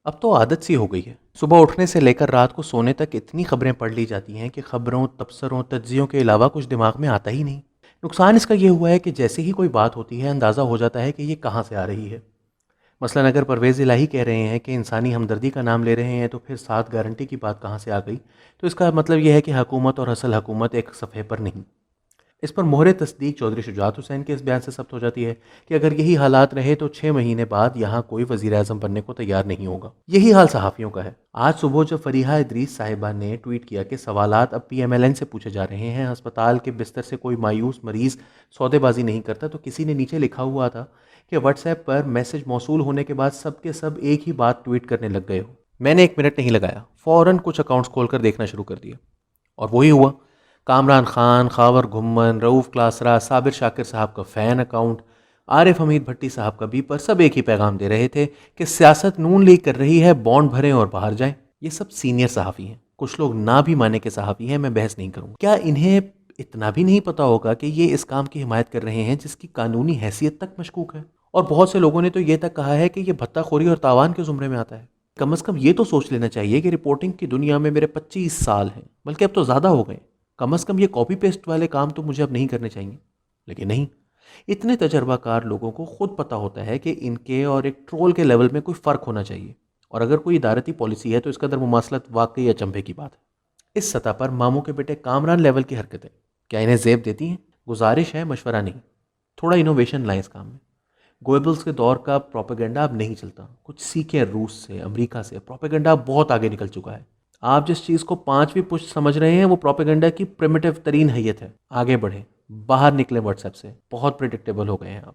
اب تو عادت سی ہو گئی ہے، صبح اٹھنے سے لے کر رات کو سونے تک اتنی خبریں پڑھ لی جاتی ہیں کہ خبروں، تبصروں، تجزیوں کے علاوہ کچھ دماغ میں آتا ہی نہیں۔ نقصان اس کا یہ ہوا ہے کہ جیسے ہی کوئی بات ہوتی ہے اندازہ ہو جاتا ہے کہ یہ کہاں سے آ رہی ہے۔ مثلاً اگر پرویز الہی کہہ رہے ہیں کہ انسانی ہمدردی کا نام لے رہے ہیں تو پھر ساتھ گارنٹی کی بات کہاں سے آ گئی؟ تو اس کا مطلب یہ ہے کہ حکومت اور اصل حکومت ایک صفحے پر نہیں۔ اس پر مہر تصدیق چودھری شجاعت حسین کے اس بیان سے ثبت ہو جاتی ہے کہ اگر یہی حالات رہے تو 6 مہینے بعد یہاں کوئی وزیر اعظم بننے کو تیار نہیں ہوگا۔ یہی حال صحافیوں کا ہے۔ آج صبح جب فریحہ ادریس صاحبہ نے ٹویٹ کیا کہ سوالات اب پی ایم ایل این سے پوچھے جا رہے ہیں، ہسپتال کے بستر سے کوئی مایوس مریض سودے بازی نہیں کرتا، تو کسی نے نیچے لکھا ہوا تھا کہ واٹس ایپ پر میسج موصول ہونے کے بعد سب کے سب ایک ہی بات ٹویٹ کرنے لگ گئے ہو۔ میں نے 1 منٹ نہیں لگایا، فوراً کچھ اکاؤنٹس کھول کر دیکھنا شروع کر دیا، اور وہی ہوا۔ کامران خان، خاور گھمن، رؤوف کلاسرا، صابر شاکر صاحب کا فین اکاؤنٹ، عارف حمید بھٹی صاحب کا بھی، پر سب ایک ہی پیغام دے رہے تھے کہ سیاست نون لیگ کر رہی ہے، بانڈ بھریں اور باہر جائیں۔ یہ سب سینئر صحافی ہیں، کچھ لوگ نہ بھی مانے کے صحافی ہیں، میں بحث نہیں کروں گا۔ کیا انہیں اتنا بھی نہیں پتا ہوگا کہ یہ اس کام کی حمایت کر رہے ہیں جس کی قانونی حیثیت تک مشکوک ہے؟ اور بہت سے لوگوں نے تو یہ تک کہا ہے کہ یہ بھتہ خوری اور تاوان کے زمرے میں آتا ہے۔ کم از کم یہ تو سوچ لینا چاہیے کہ رپورٹنگ کی دنیا میں میرے 25 سال ہیں، بلکہ اب تو زیادہ ہو گئے۔ کم از کم یہ کاپی پیسٹ والے کام تو مجھے اب نہیں کرنے چاہیے، لیکن نہیں، اتنے تجربہ کار لوگوں کو خود پتا ہوتا ہے کہ ان کے اور ایک ٹرول کے لیول میں کوئی فرق ہونا چاہیے، اور اگر کوئی ادارتی پالیسی ہے تو اس قدر مماثلت واقعی اچنبھے کی بات ہے۔ اس سطح پر ماموں کے بیٹے کامران لیول کی حرکتیں کیا انہیں زیب دیتی ہیں؟ گزارش ہے، مشورہ نہیں، تھوڑا انوویشن لائیں اس کام میں۔ گوئبلز کے دور کا پروپیگنڈا اب نہیں چلتا، کچھ سیکھیں روس سے، امریکہ سے۔ پروپیگنڈا بہت آگے نکل چکا ہے۔ آپ جس چیز کو 5ویں پشت سمجھ رہے ہیں وہ پروپیگنڈا کی پریمیٹیو ترین حیت ہے۔ آگے بڑھیں، باہر نکلیں واٹس ایپ سے، بہت پریڈکٹیبل ہو گئے ہیں آپ۔